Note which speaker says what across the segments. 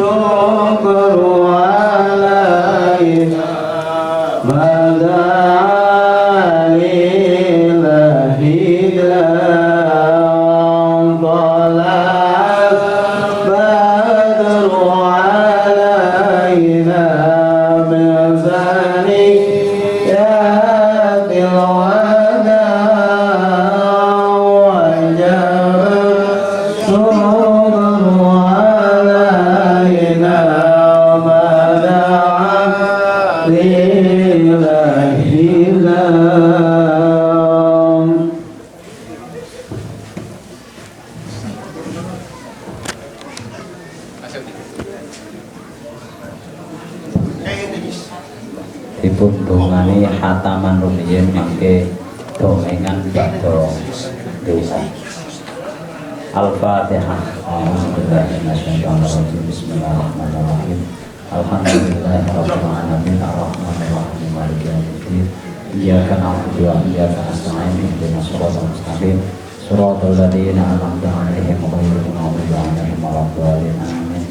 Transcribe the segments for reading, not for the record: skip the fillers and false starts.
Speaker 1: الشكر علينا ما دعا لله طلع البدر علينا من ثنيات الوداع وجب الشكر علينا ما دعا لله
Speaker 2: dipun dongani khataman rumiyin mangke dongengan badha dosa. Al-Fatihah. Bismillahirrahmanirrahim. Alhamdulillahirabbil alamin arrahmanir rahim maliki yaumiddin. Iyyaka na'budu wa iyyaka nasta'in ihdinas siratal mustaqim siratal ladzina an'amta 'alaihim ghairil maghdubi 'alaihim waladdallin. Amin.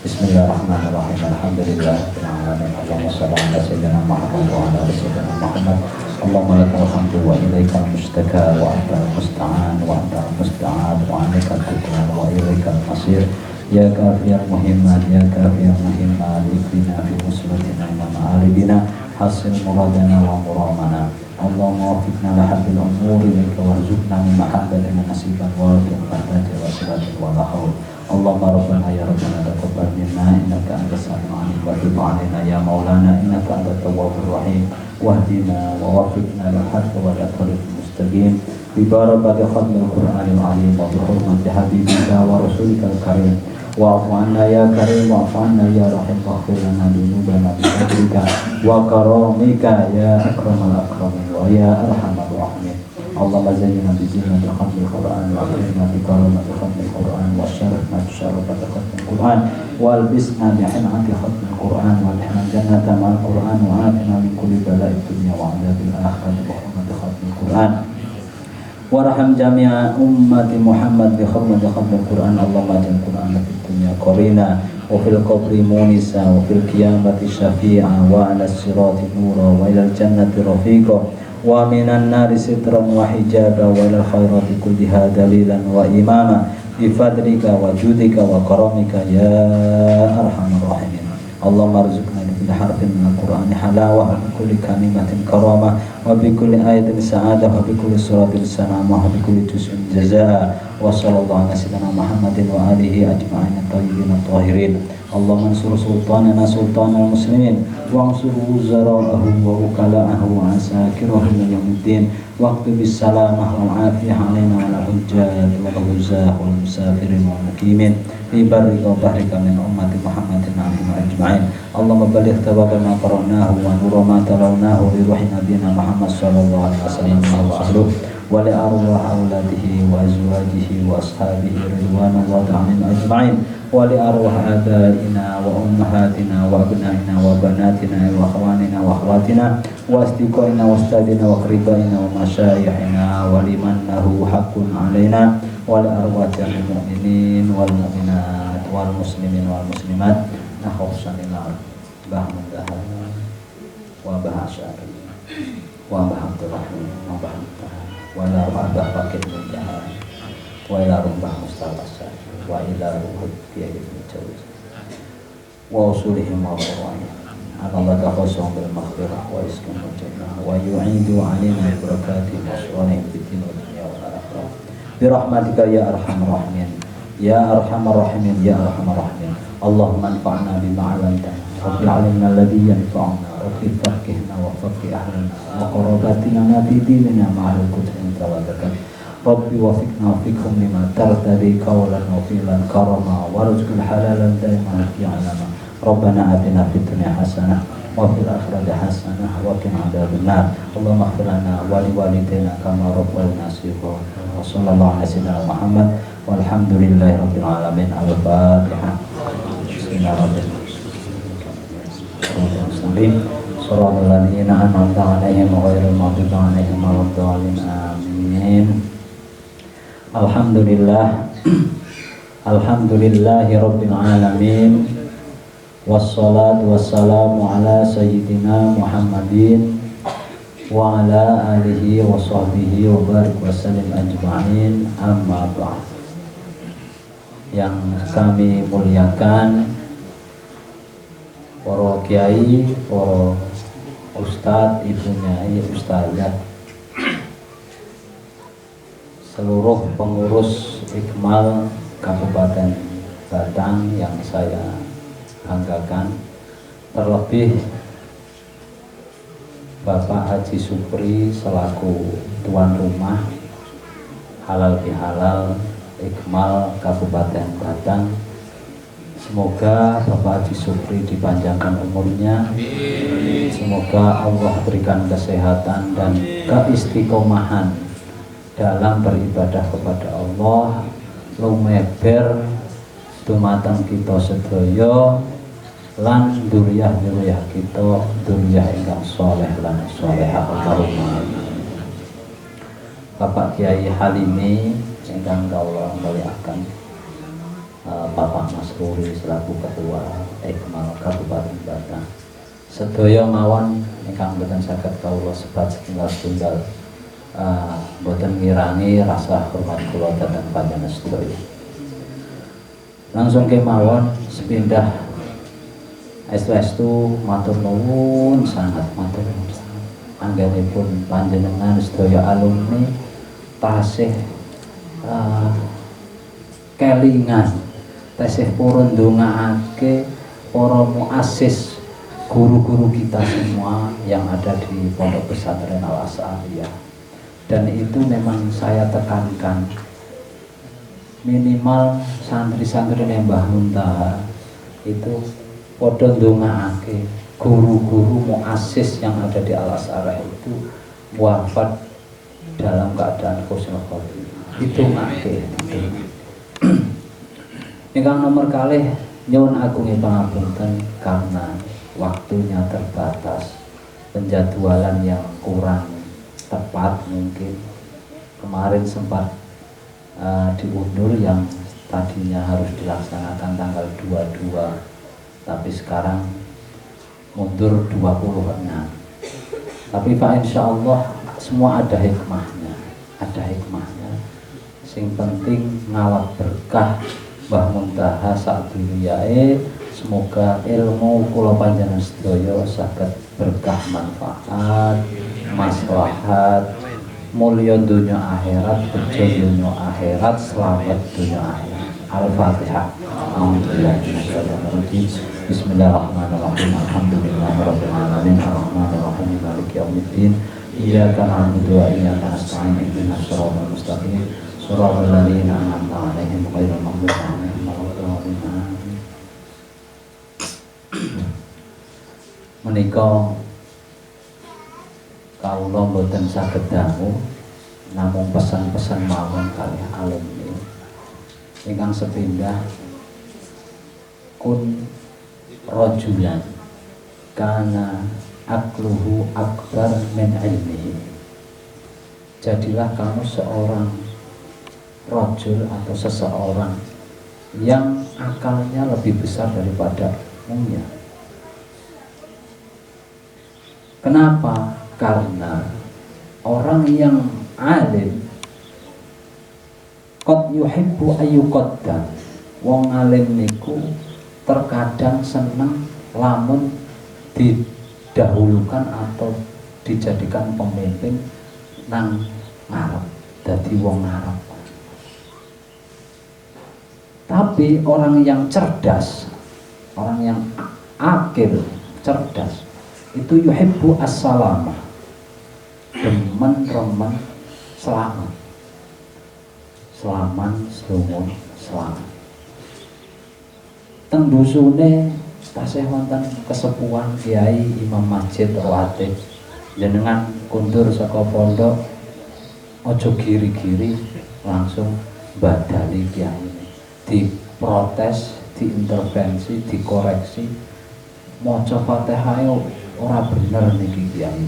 Speaker 2: Bismillahirrahmanirrahim. Alhamdulillahirabbil alamin. Allahumma shalli ala sayyidina Muhammad wa ala ali sayyidina Muhammad. Allahumma lakal hamdu wa ilaikal mustaka wa antal musta'an wa antal musta'an wa alaikal tuklan wa ilaikal masir. Ya kafiyal muhimmat, ya kafiyal muhimmat, ikfina fi muslimatina wa ma'alibina hasil muradana wa muramana. Allahumma wafiqna lahadil umuri ilaika warzuqna min mahabbatina nasiban wa tuqaddati wa silatin wa lahul. Allahumma rabbana ya rabbana taqabbal minna innaka antas samiul alim wa tub alaina ya maulana innaka antat tawwabur rahim wahdina wa wafiqna lil haqqi wa lil tariqil mustaqim bi barakati khatmil qur'anil azim wa bi hurmati habibika wa rasulikal karim wa'fu anna ya karim wa'fu anna ya rahim waghfir lana dzunubana bi fadlika wa karamika ya akramal akramin wa ya arhamar rahimin. Allahumma zayyina bi zinatil khatmil qur'an wa akrimna bi karamatil khatmil qur'an wa syarifna bi syarafatil khatmil qur'an wa albisna bi hin'atil khatmil qur'an wa adkhilna jannata ma'al qur'an wa afina min kulli bala'id dunya wa 'adzabil akhirati bi hurmati khatmil qur'an warham jami'a ummati Muhammad bi hurmati khatmil qur'an. Allahumma ja'al qur'ana fid dunya qarina wa fil qabri munisa wa fil qiyamati syafi'a wa 'ala sirati nura wa ilal jannati rafiqa wa minan nari sitran wa hijaba wa ilal khairati kulliha dalilan wa imama bi fadlika wa judika wa karamika ya arhamar rahimin. Allahumma arzuqna bi harfin min al-Qur'ani halawah wa bi kulli kalimatin karamah wa bi kulli ayatin sa'adah wa bi kulli suratin sanamah wa bi kulli juz'in jazaa wa sallallahu ala sayyidina Muhammadin wa alihi ajma'in at-tayyibin at-tahirin. Allahumma ansur sultanana sultanal muslimin wa ansur wuzara'ahu wa ukala'ahu wa asakirahu min yawmiddin waqtu bis salamah wal afiyah alaina wa al hujjat wal huzah wal musafirin wal muqimin fi barrika wa bahrika min ummati Muhammadin ajma'in. Allahumma balligh thawaba ma qara'nahu wa nura ma talawnahu li ruhi nabiyina Muhammad sallallahu alaihi wasallam wa ahluhu wa li arwah auladihi wa azwajihi wa ashabihi ridwanullahi ta'ala ajma'in wa li arwah abaina wa ummahatina wa abnaina wa banatina wa akhwanina wa akhwatina wa asdiqaina wa astadina wa qribaina wa masyayikhina wa liman lahu haqqun alaina wa li arwah jami'il mu'minin wal mu'minat wal muslimin wal muslimat nakhussan ila bahmudah wa bahasari wa bahamdurrahim wa bahamdurrahim wa la rabah fakir minjah wa ila rumbah mustalasa wa ila ruhud biayat menjauh wa usulihim wa warwahim Allah takhusum bil maghfirah wa iskan jannah wa yu'idu alina barakatih waswanihim fitin wa dunya wa akhirah birahmatika ya arhamar rahimin ya arhamar rahimin ya arhamar rahimin. Allahumma anfa'na bima 'allamtana rabbi 'allimna alladhi yanfa'una rabbi faqihna wa faqih ahlana wa qarabatina fi dinina ma'al kutubin tawaddakan rabbi wafiqna fikum lima tartadi qawlan wa fi'lan karama warzuqna halalan daiman fi 'alama rabbana atina fid dunya hasanah wa fil akhirati hasanah wa qina adzabannar. Allahumma ighfir lana wa li walidayna kama rabbayana shighara wa sallallahu ala sayyidina Muhammad walhamdulillahi rabbil alamin. Al-Fatihah. Bismillahirrahmanirrahim. Shiratal ladzina an'amta 'alaihim ghairil maghdubi 'alaihim waladdallin. Amin. Alhamdulillah. Alhamdulillahi rabbil alamin. wassalatu wassalamu ala sayyidina Muhammadin wa ala alihi wa sahbihi wa barik wa sallim ajma'in, amma ba'd. Yang kami muliakan para kiai, para ustadz, ibu nyai, ustazah, seluruh pengurus Ikmal Kabupaten Batang yang saya banggakan, terlebih Bapak Haji Supri selaku tuan rumah halal bihalal Ikmal Kabupaten Batang. Semoga Bapak Haji Supri dipanjangkan umurnya, semoga Allah berikan kesehatan dan keistiqomahan dalam beribadah kepada Allah, lumeber dumateng kita sedaya lan duriyah-duriyah kita, duriyah ingkang soleh lan solehah. Allahumma amin. Bapak Kiai Halimi ingkang kawula muliakan, Bapak Masruri selaku ketua Ikmal Kabupaten Batang, sedaya mawon ingkang boten saged kawula sebat setunggal-tunggal boten ngirangi rasa hormat kula dhateng panjenengan sedaya. Langsung kemawon sepindah estu matur nuwun, sangat matur nuwun anggenipun panjenengan sedaya alumni tasih kelingan, tasih purun ndongaake para muassis, guru-guru kita semua yang ada di Pondok Pesantren Al Azhariyah. Dan itu memang saya tekankan, minimal santri-santri Mbah Muntaha itu padha ndongaake guru-guru muassis yang ada di Al Azhariyah itu wafat dalam keadaan husnul khotimah. Ditungake. Ingkang nomor kalih nyuwun agungi pangapunten karena waktunya terbatas, penjadwalan yang kurang tepat, mungkin kemarin sempat diundur yang tadinya harus dilaksanakan tanggal 22, tapi sekarang mundur 26. Tapi Pak, insya Allah semua ada hikmahnya, sing penting ngawat berkah Mbah Muntaha sak duniyae. Semoga ilmu kula panjenengan sedaya saged berkah manfaat, maslahat, mulya dunya akhirat, bejo dunya akhirat, selamat dunya akhirat. Al-Fatihah. Bismillahirrahmanirrahim. Alhamdulillahirabbil alamin, arrahmanirrahim, maliki yaumiddin. Iyyaka na'budu wa iyyaka nasta'in. Ihdinas shiratal mustaqim. Shiratal ladzina an'amta 'alaihim ghairil maghdubi 'alaihim waladdallin. Menika kawula mboten saged dangu, namung pesan-pesan mawon kalih alumni ingkang sepindah. Kun rajulan kana akluhu akbar min ilmihi. Jadilah kamu seorang rajul atau seseorang yang akalnya lebih besar daripada ilmunya. Kenapa? Karena orang yang alim qad yuhibbu ayyuqaddam. Wong alim niku terkadang seneng lamun didahulukan atau dijadikan pemimpin nang ngarep, dadi wong ngarep. Tapi orang yang cerdas, orang yang akil, cerdas, itu yuhibbu as-salamah, demen-remen selamat, selumun selamat. Teng dusune tasih wonten kesepuhan Kiai Imam Masjid Rawatib, jenengan kundur saka pondok ojo giri-giri langsung badali kiai, diprotes, diintervensi, dikoreksi, maca Fatihah ora bener niki kiai,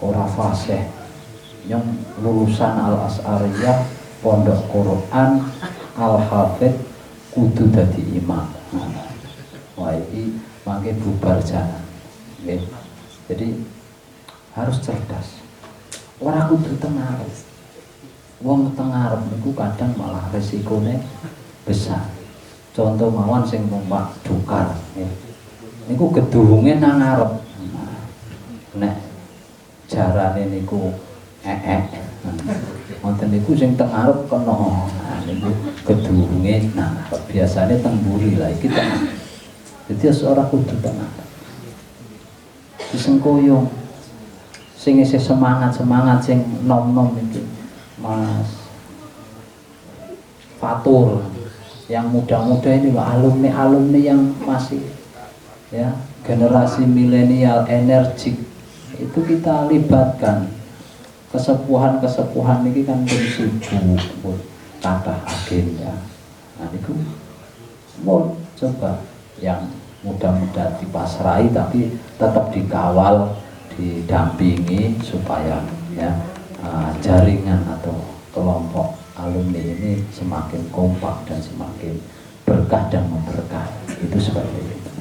Speaker 2: ora fasih, yang lulusan Al Azhariyah pondok Quran Al Hafidh kudu dadi imam. wah iki mangke bubar jalan. Nggih. Jadi harus cerdas. Ora kudu teng arep. Wong teng arep niku kadang malah resikone besar. Contoh mawon sing numpak dukar nggih. Niku gedunge nang arep. Nek jarane niku wonten niku sing teng arep kena. Nah niku gedunge nang arep. Biasane teng mburi lah iki teng. Dadi ora kudu teng arep. Disengkoyong sing isih semangat sing nom-nom iki Mas Fatur yang muda-muda ini loh, alumni yang masih ya generasi milenial energik itu kita libatkan. Kesepuhan ini kan sibuk kathah agenda. Nah niku mau coba yang mudah-mudahan dipasrai tapi tetap dikawal, didampingi supaya ya jaringan atau kelompok alumni ini semakin kompak dan semakin berkah dan memberkah. Itu seperti itu.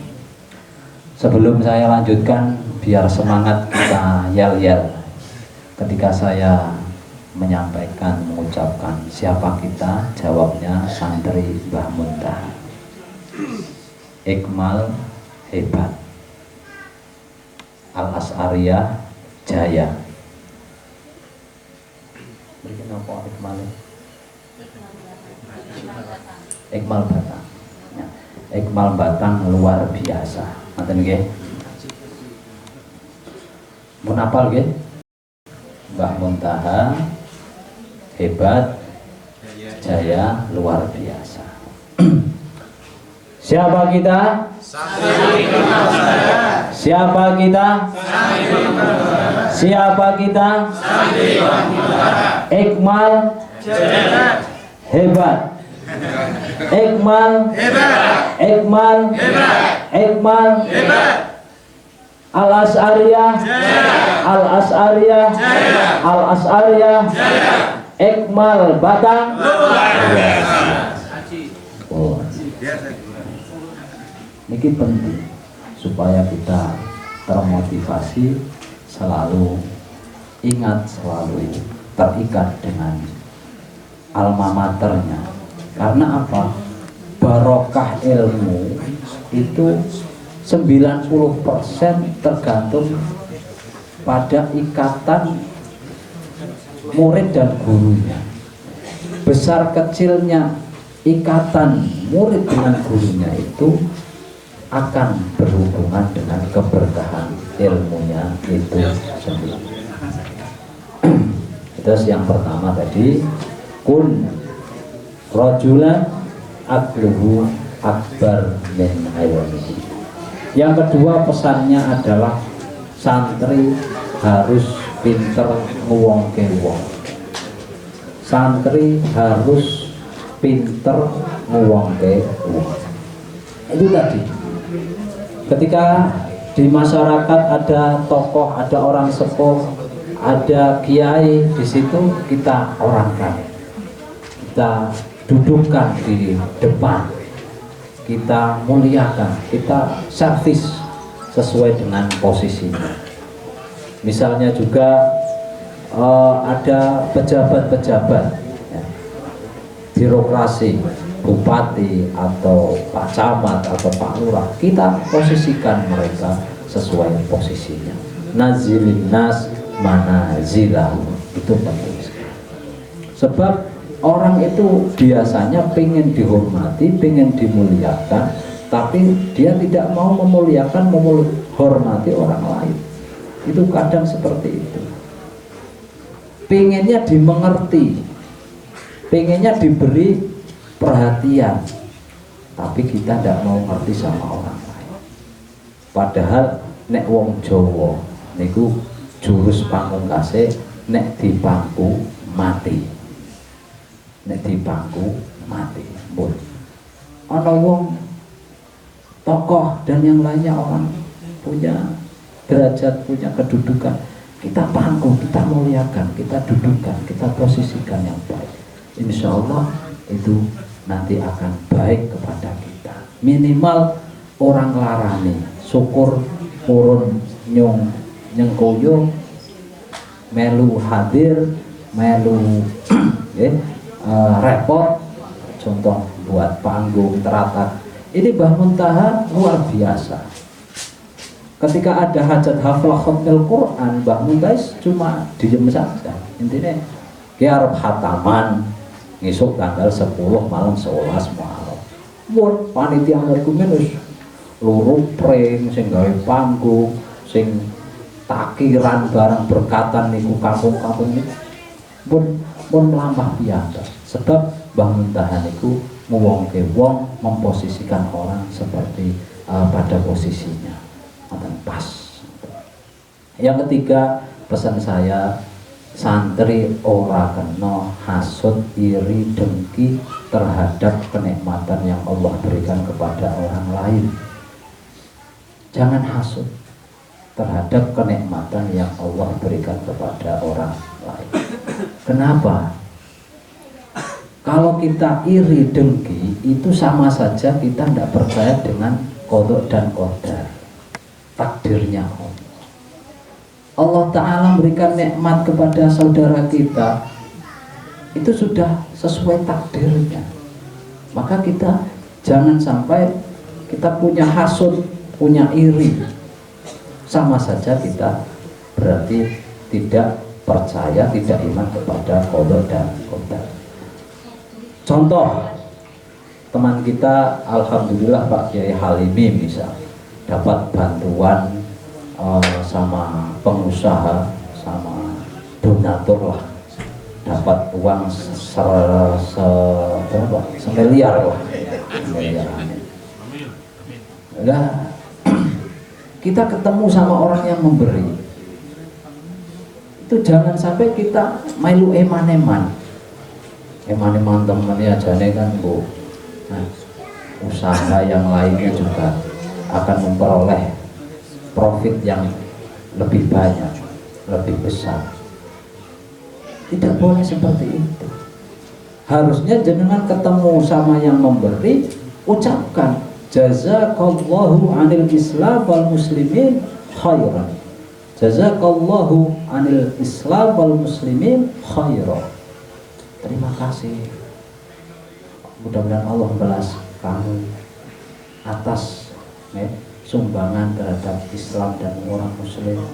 Speaker 2: Sebelum saya lanjutkan, biar semangat kita yel-yel ketika saya menyampaikan, mengucapkan siapa kita, jawabnya santri Mbah Muntaha. Ikmal hebat, Al-As'ariyah jaya. Berikan apa Ikmal? Ikmal Batang. Ya. Ikmal Batang luar biasa. Ngoten nggih. Mun apal nggih? Mbah Muntaha hebat, jaya, luar biasa. Siapa kita? Siapa kita? Siapa kita? Ikmal hebat. Ikmal hebat. Ikmal hebat. Ikmal hebat. Al-As'ariyah Al-As'ariyah Al-As'ariyah Ikmal Batang. Oh. Ini penting supaya kita termotivasi, selalu ingat, selalu terikat dengan alma maternya. Karena apa? Barokah ilmu itu 90% tergantung pada ikatan murid dan gurunya. Besar kecilnya ikatan murid dengan gurunya itu akan berhubungan dengan keberkahan ilmunya itu sendiri. Terus yang pertama tadi, kun rajulan aqluhu akbar min ilmihi. Yang kedua pesannya adalah santri harus pinter nguwongke wong. Santri harus pinter nguwongke wong. Itu tadi. Ketika di masyarakat ada tokoh, ada orang sepuh, ada kiai, di situ kita orangkan, kita dudukkan di depan, kita muliakan, kita servis sesuai dengan posisinya. Misalnya juga ada pejabat-pejabat ya, birokrasi, bupati atau Pak Camat atau Pak Lurah, kita posisikan mereka sesuai posisinya. Nazilin nas manazilahu, itu penting sekali. Sebab orang itu biasanya pengen dihormati, pengen dimuliakan, tapi dia tidak mau memuliakan, menghormati orang lain. Itu kadang seperti itu. Pengennya dimengerti, pengennya diberi perhatian, tapi kita tidak mau ngerti sama orang lain. Padahal nek wong Jawa niku jurus pamungkase nek dipangku mati. Nek dipangku mati. Pun ana wong tokoh dan yang lainnya orang punya derajat, punya kedudukan, kita pangku, kita muliakan, kita dudukkan, kita posisikan yang baik. Insya Allah itu nanti akan baik kepada kita. Minimal orang larani, syukur purun nyung nyengkoyo melu hadir, melu repot, contoh buat panggung teratak. Ini Mbah Muntaha luar biasa. Ketika ada hajat hafal khatmil Quran, Mbah Muntaha cuma diem saja. Intinya dia harap hataman ngisuk tanggal 10 malam 11 Muharram. Buat panitia argumen wis luru pring sing gawe panggung, sing takiran barang berkatan niku kampung-kampung niku pun melampah biasa. Sebab Mbah Muntaha niku ngwongke wong, memposisikan orang seperti pada posisinya. Pas. Yang ketiga, pesan saya, santri ora kena hasud, iri, dengki terhadap kenikmatan yang Allah berikan kepada orang lain. Jangan hasud terhadap kenikmatan yang Allah berikan kepada orang lain. Kenapa? Kalau kita iri dengki, itu sama saja kita tidak percaya dengan qada dan qadar, takdirnya Allah. Allah Ta'ala memberikan nikmat kepada saudara kita, itu sudah sesuai takdirnya. Maka kita jangan sampai kita punya hasud, punya iri. Sama saja kita berarti tidak percaya, tidak iman kepada qada dan qadar. Contoh, teman kita alhamdulillah Pak Kiai Halimi misal dapat bantuan sama pengusaha, sama donatur lah, dapat uang semiliar lah, Nah, kita ketemu sama orang yang memberi, itu jangan sampai kita melu eman-eman temennya jane kan Bu. Nah, usaha yang lainnya juga akan memperoleh profit yang lebih banyak, lebih besar. Tidak boleh seperti itu. Harusnya jenengan ketemu sama yang memberi, ucapkan jazakallahu anil islam wal muslimin khairan. Jazakallahu anil islam wal muslimin khairan. Terima kasih. Mudah-mudahan Allah balas kamu atas sumbangan terhadap Islam dan orang Muslim.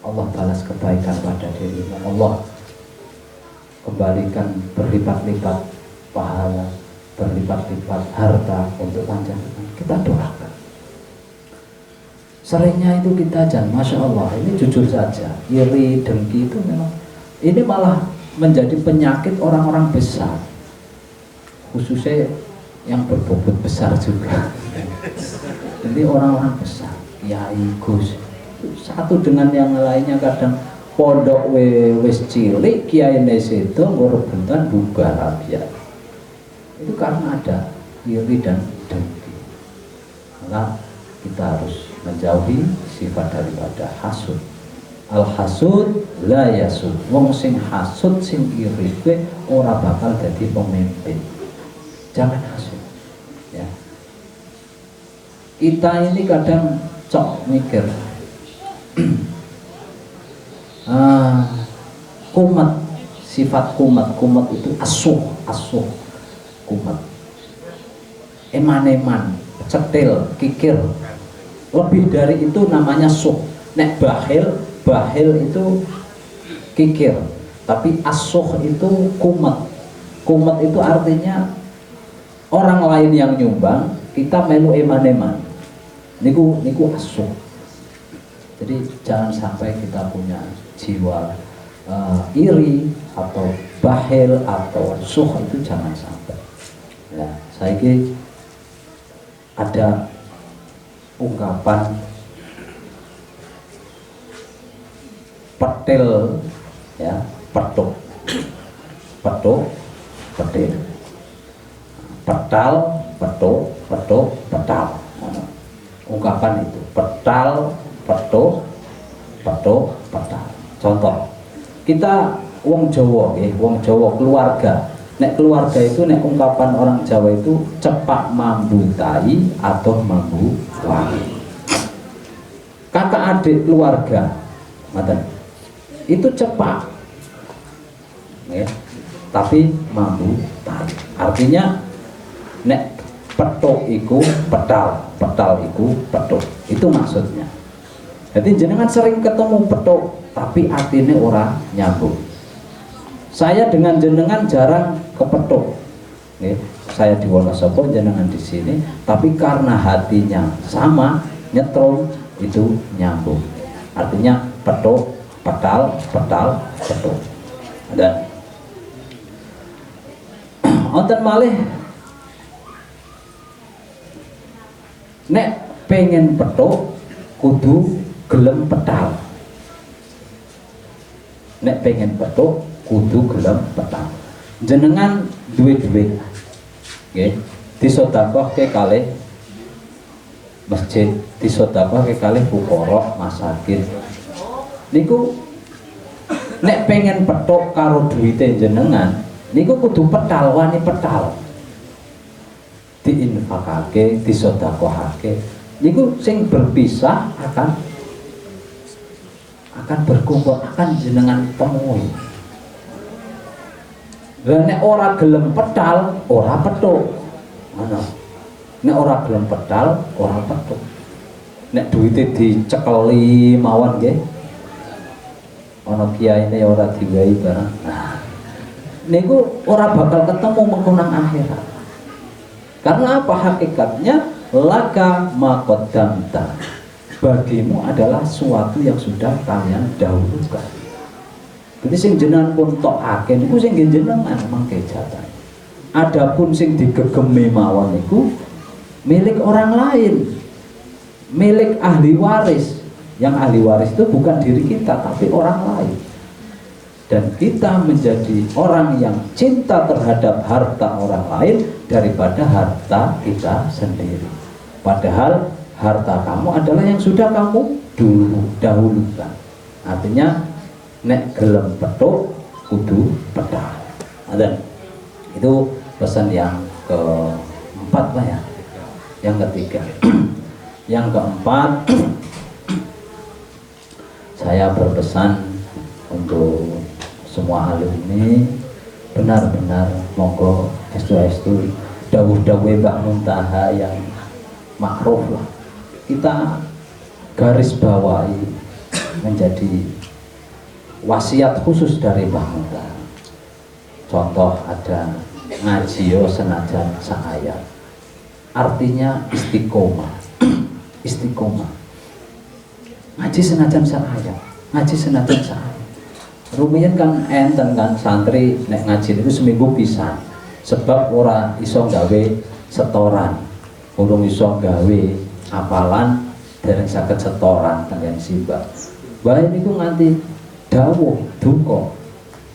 Speaker 2: Allah balas kebaikan pada dirimu. Allah kembalikan berlipat-lipat pahala, berlipat-lipat harta untuk panjenengan. Kita doakan. Seringnya itu kita jangan, Masya Allah, ini jujur saja, iri, dengki itu memang ini malah menjadi penyakit orang-orang besar, khususnya yang berbobot besar juga. Jadi orang-orang besar, kiai, gus, satu dengan yang lainnya kadang pondok wis cilik, kiai nesedo ngrebutan bubar ya. Itu karena ada iri dan dengki. Maka kita harus menjauhi sifat daripada hasud. Al hasud la yasud. Wong sing hasud, sing iri kowe ora bakal jadi pemimpin. Jangan hasud. Ya. Kita ini kadang cok mikir kumat, sifat kumat itu asuh kumat, eman-eman, cetil, kikir. Lebih dari itu namanya suh. Nek bahil itu kikir, tapi asuh itu kumat itu artinya orang lain yang nyumbang, kita melu eman-eman. Niku asuh. Jadi jangan sampai kita punya jiwa iri atau bahil atau suh, itu jangan sampai. Ya, saya ini ada ungkapan petil, ya, petil, petal, petal. Ungkapan itu petal, petal. Contoh, kita wong Jawa keluarga Nek keluarga itu, nek ungkapan orang Jawa itu cepak mambu tai atau mambu wangi. Kakak adik keluarga, itu cepak, ya. Tapi mambu tai. Artinya nek petuk iku petal, petal iku petuk. Itu maksudnya. Jadi jenengan sering ketemu petuk, tapi artinya ora nyambung. Saya dengan jenengan jarang kepethuk. Saya di Wonosobo, jenengan di sini, tapi karena hatinya sama, nyetrum, itu nyambung. Artinya petuk, petal, petal, petuk. Dan wonten malih nek pengen petuk kudu gelem petal. Nek pengen petuk kudu gelem petal. Jenengan duwe duit, nggih, disedekahke kalih masjid, disedekahke kalih fuqara masakin. Niku nek pengen petuk karo duwite jenengan, niku kudu petal, wani petal. Diinfakake, disedekahake. Niku sing berpisah akan berkumpul, akan jenengan temui. Lah nek ora gelem petal, ora petuk. Ngono. Nek ora gelem petal, ora petuk. Nek duwite dicekeli mawon nggih. Ana kiyaine ora diwehi barang. Nah, niku ora bakal ketemu mengkonang akhirat. Karena apa hakikatnya? Laka maqaddamta. Bagimu adalah suatu yang sudah kalian dahulukan. Jadi sing jenengan pun tokake niku sing nggih jenengan mangke jatah. Adapun sing digegemi mawon niku milik orang lain, milik ahli waris. Yang ahli waris itu bukan diri kita tapi orang lain. Dan kita menjadi orang yang cinta terhadap harta orang lain daripada harta kita sendiri. Padahal harta kamu adalah yang sudah kamu dahulukan. Artinya nek gelem petuk kudu petal. Dan itu pesan yang keempat lah ya. Yang ketiga. Yang keempat, saya berpesan untuk semua alumni benar-benar monggo estu-estu dawuh-dawuh Mbah Muntaha yang makruf lah. Kita garis bawahi menjadi wasiat khusus dari Mbah Muntaha. Contoh ada ngaji yo senajan saayat. Artinya istiqomah. Istiqomah. Ngaji senajan saayat. Ngaji senajan saayat. Rumiyin kan enten kan santri nek ngaji itu seminggu pisan. Sebab ora iso gawe setoran. Urung iso gawe apalan dereng saged setoran tenggen simbah. Bae niku nganti dawuh duka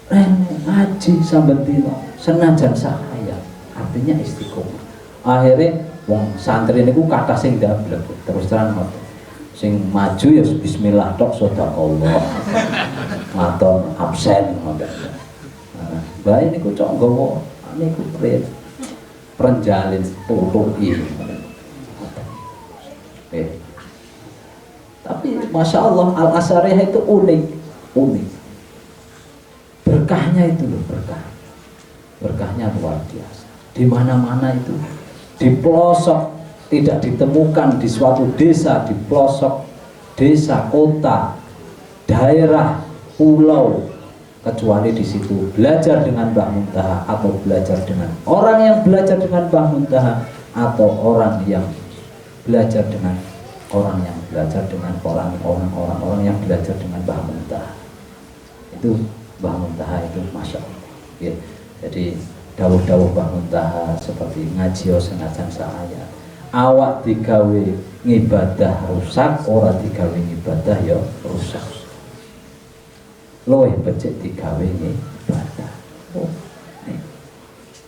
Speaker 2: ngaji sambil dino senajan saya, artinya istiqomah. Akhirnya wong santri niku kathah sing ndablek terus terang sing maju ya bismillah tok sedekah maton absen ngoten. Bae niku cok nggawa niku prenjalin tutuki. Tapi masya Allah Al-Asariyah itu unik. Berkahnya itu loh, berkahnya luar biasa. Di mana-mana itu, di pelosok tidak ditemukan di suatu desa, di pelosok desa, kota, daerah, pulau, kecuali di situ belajar dengan Mbah Muntaha atau belajar dengan orang yang belajar dengan Mbah Muntaha atau orang yang belajar dengan orang yang belajar dengan orang-orang yang belajar dengan Mbah Muntaha. Itu Mbah Muntaha itu masya Allah ya. Jadi dawuh-dawuh Mbah Muntaha seperti ngaji senajan saayat, awak digawe ngibadah rusak, ora digawe ngibadah ya rusak. Luwih becik digawe ngibadah.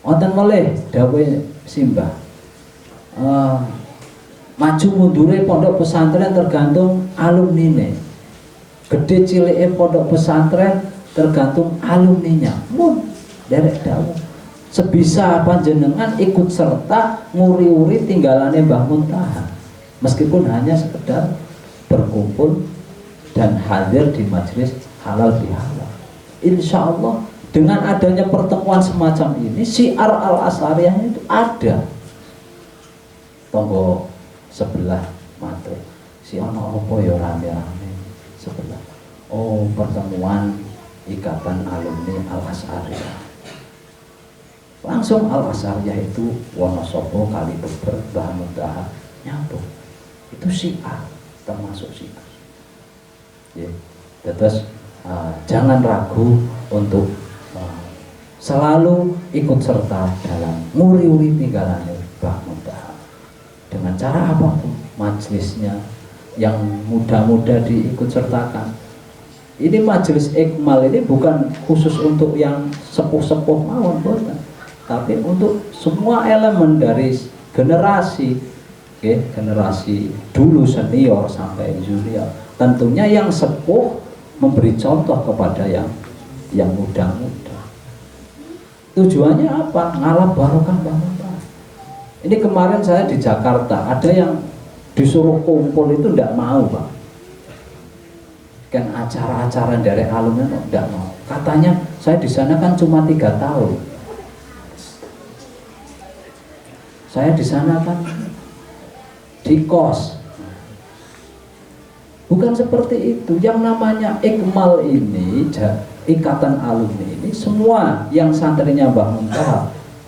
Speaker 2: Wonten malih dawuh simbah, maju mundure pondok pesantren tergantung alumnine. Gede cilike pondok pesantren tergantung alumninya. Mun derek dawuh sebisa panjenengan ikut serta nguri-uri tinggalane Mbah Muntaha, meskipun hanya sekedar berkumpul dan hadir di majelis halal bihalal. Insya Allah dengan adanya pertemuan semacam ini, syiar Al-Asariyah itu ada. Tonggo sebelah matur, si ono apa ya rame-rame sebelah. Oh, pertemuan ikatan alumni Al-Asariyah. Langsung Al-Asariyah itu Wonosobo kali beber Mbah Muntaha nyambung. Itu syiar, termasuk syiar. Ya, terus jangan ragu untuk selalu ikut serta dalam nguri-uri tinggalannya Mbah Muntaha. Dengan cara apapun, majelisnya yang muda-muda diikut sertakan. Ini majelis ikmal ini bukan khusus untuk yang sepuh-sepuh mawon, bukan, tapi untuk semua elemen dari generasi, generasi dulu senior sampai junior. Tentunya yang sepuh memberi contoh kepada yang muda-muda. Tujuannya apa? Ngalap barokah Mbah Muntaha. Ini kemarin saya di Jakarta, ada yang disuruh kumpul itu tidak mau, Pak. Kan acara-acara dari alumni tidak mau. Katanya saya di sana kan cuma 3 tahun. Saya di sana kan di kos. Bukan seperti itu. Yang namanya ikmal ini, ikatan alumni ini, semua yang santrinya Mbah Muntaha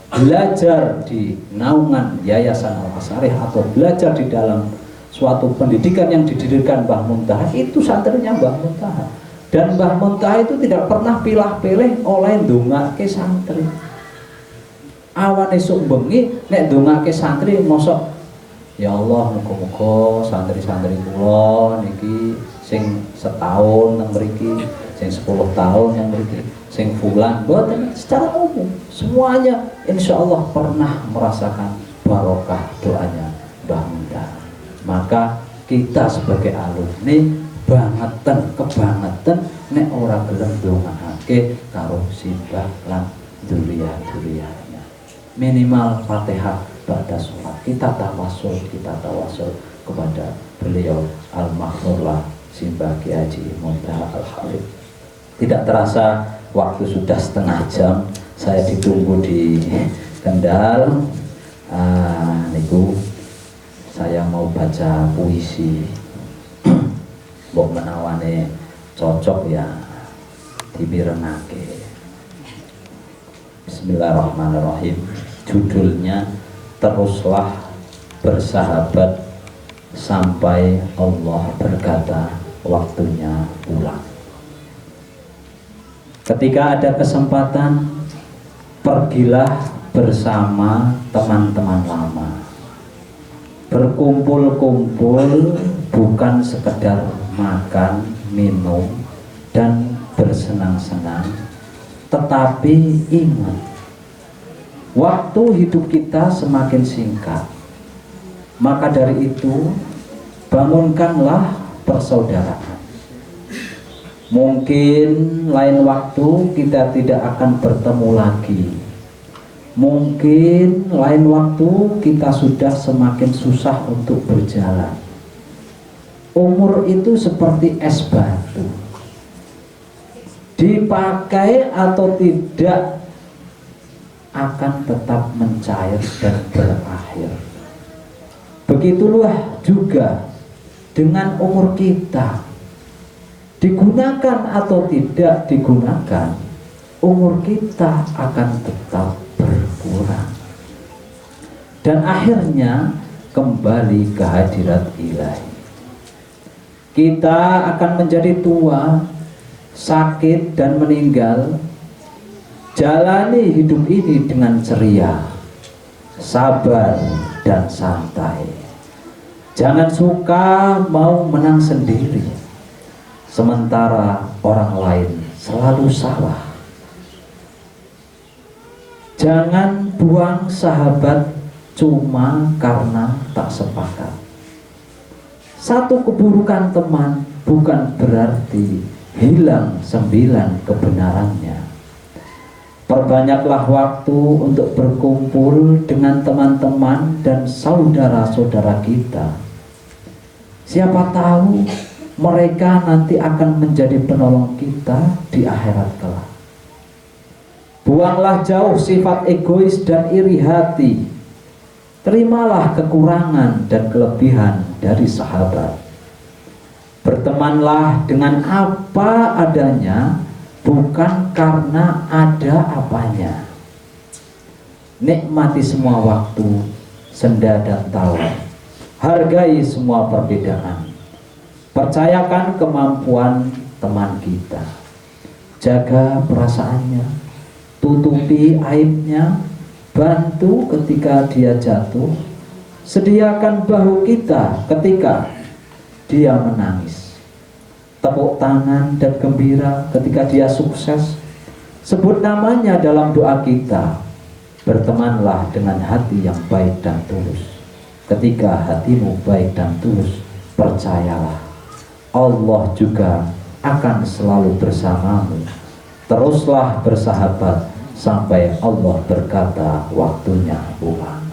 Speaker 2: belajar di naungan Yayasan Al-Asariyah atau belajar di dalam suatu pendidikan yang didirikan Mbah Muntaha, itu santrinya Mbah Muntaha. Dan Mbah Muntaha itu tidak pernah pilah-pilih oleh ndongake santri. Awan esuk bengi nek ndongake santri mosok ya Allah muga-muga santri-santri kula niki sing setahun nang mriki, sing 10 tahun yang mriki, sing fulan, boten, secara umum semuanya insya Allah pernah merasakan barokah doanya Mbah Muntaha. Maka kita sebagai alumni kebangetan nek ora gelem ndongakake karo simbah lan duriya-duriyanya. Minimal Fatihah pada sholat kita tawasul kepada beliau al-maghfurlah Simbah Kiai Haji Muntaha Al-Habib. Tidak terasa waktu sudah setengah jam saya ditunggu di Kendal. Niku saya mau baca puisi. Mbok menawane cocok ya dimirenake. Bismillahirrahmanirrahim. Judulnya Teruslah Bersahabat Sampai Allah Berkata Waktunya Pulang. Ketika ada kesempatan, pergilah bersama teman-teman lama. Berkumpul-kumpul bukan sekedar makan, minum, dan bersenang-senang, tetapi ingat, waktu hidup kita semakin singkat. Maka dari itu, bangunkanlah persaudaraan. Mungkin lain waktu kita tidak akan bertemu lagi. Mungkin lain waktu kita sudah semakin susah untuk berjalan. Umur itu seperti es batu. Dipakai atau tidak akan tetap mencair dan berakhir. Begitulah juga dengan umur kita. Digunakan atau tidak digunakan, umur kita akan tetap berkurang. Dan akhirnya kembali ke hadirat ilahi. Kita akan menjadi tua, sakit dan meninggal. Jalani hidup ini dengan ceria, sabar dan santai. Jangan suka mau menang sendiri, sementara orang lain selalu salah. Jangan buang sahabat cuma karena tak sepakat. Satu keburukan teman bukan berarti hilang 9 kebenarannya. Perbanyaklah waktu untuk berkumpul dengan teman-teman dan saudara-saudara kita. Siapa tahu mereka nanti akan menjadi penolong kita di akhirat kelak. Buanglah jauh sifat egois dan iri hati. Terimalah kekurangan dan kelebihan dari sahabat. Bertemanlah dengan apa adanya, bukan karena ada apanya. Nikmati semua waktu, senda dan tawa. Hargai semua perbedaan. Percayakan kemampuan teman kita. Jaga perasaannya, tutupi aibnya, bantu ketika dia jatuh, sediakan bahu kita ketika dia menangis. Tepuk tangan dan gembira ketika dia sukses. Sebut namanya dalam doa kita. Bertemanlah dengan hati yang baik dan tulus. Ketika hatimu baik dan tulus, percayalah, Allah juga akan selalu bersamamu. Teruslah bersahabat sampai Allah berkata waktunya pulang.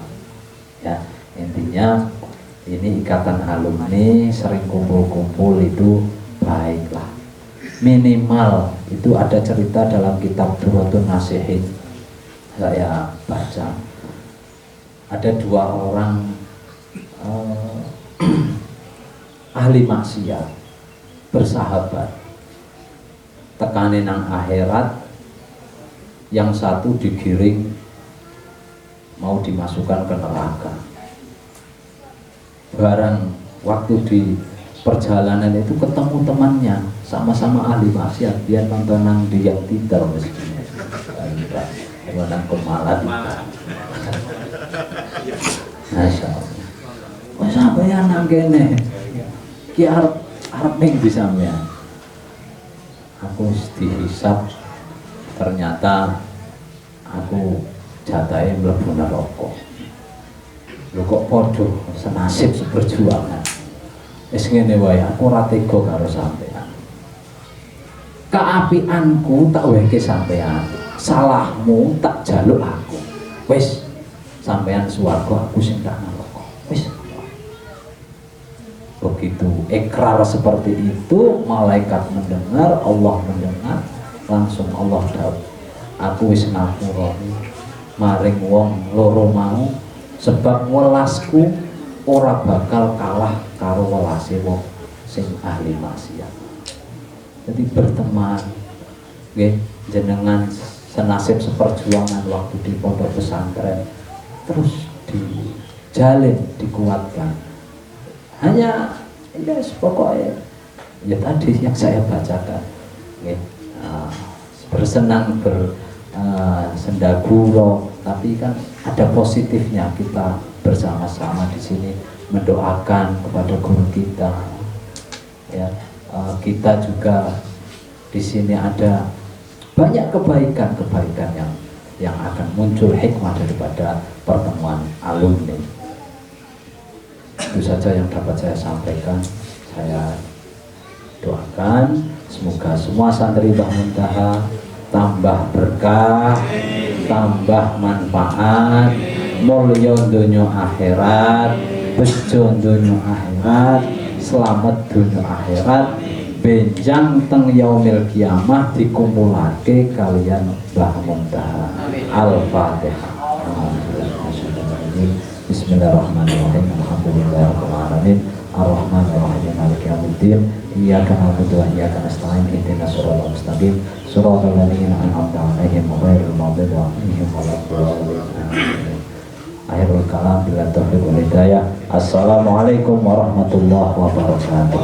Speaker 2: Ya, intinya ini ikatan alumni sering kumpul-kumpul itu baiklah. Minimal itu ada cerita dalam kitab Durratun Nasihin, saya baca ada 2 orang ahli maksiat bersahabat, tekanin nang akhirat, yang satu digiring mau dimasukkan ke neraka. Barang waktu di perjalanan itu ketemu temannya, sama-sama ahli maksiat, dia nonton nang dia tidur mestinya, nang kemalat. Masya Allah. Kok sampeyan nang kene? Ki arep ning di sampeyan. Aku dihisab, ternyata aku jatahe mlebu neraka. Lho kok padha senasib seperjuangan. Wis ngene wae, aku ora tega karo sampean. Kaapianku tak wehke sampean, salahmu tak jaluk aku. Wis, sampean swarga, aku sing tak neraka. Wis. Begitu ikrar seperti itu, malaikat mendengar, Allah mendengar, langsung Allah dawuh, aku wis ngapurani maring wong loro mau, sebab welasku ora bakal kalah karo welase wong sing ahli maksiat. Jadi berteman, nggih, jenengan senasib seperjuangan waktu di pondok pesantren, terus dijalin, dikuatkan. Hanya ya pokoknya ya tadi yang saya bacakan, nggih, bersenang bersendaguro, tapi kan ada positifnya, kita bersama-sama di sini mendoakan kepada guru kita, ya. Kita juga di sini ada banyak kebaikan-kebaikan yang akan muncul hikmah daripada pertemuan alumni. Itu saja yang dapat saya sampaikan. Saya doakan semoga semua santri Mbah Muntaha tambah berkah, tambah manfaat, mulya donya akhirat, bejo donya akhirat, selamat donya akhirat, benjang teng yaumil kiamah dikumpulake kalian Mbah Muntaha. Al-Fatihah. Bismillahirrahmanirrahim. Alhamdulillahirabbil alamin. Ar-Rahmanir-Rahim. Maliki yaumiddin. Iyyaka na'budu wa iyyaka nasta'in. Ihdinas siratal mustaqim. Shiratal ladzina an'amta 'alaihim ghairil maghdubi 'alaihim waladdallin. Akhirul kalam bila taufiq wal hidayah. Assalamualaikum warahmatullahi wabarakatuh.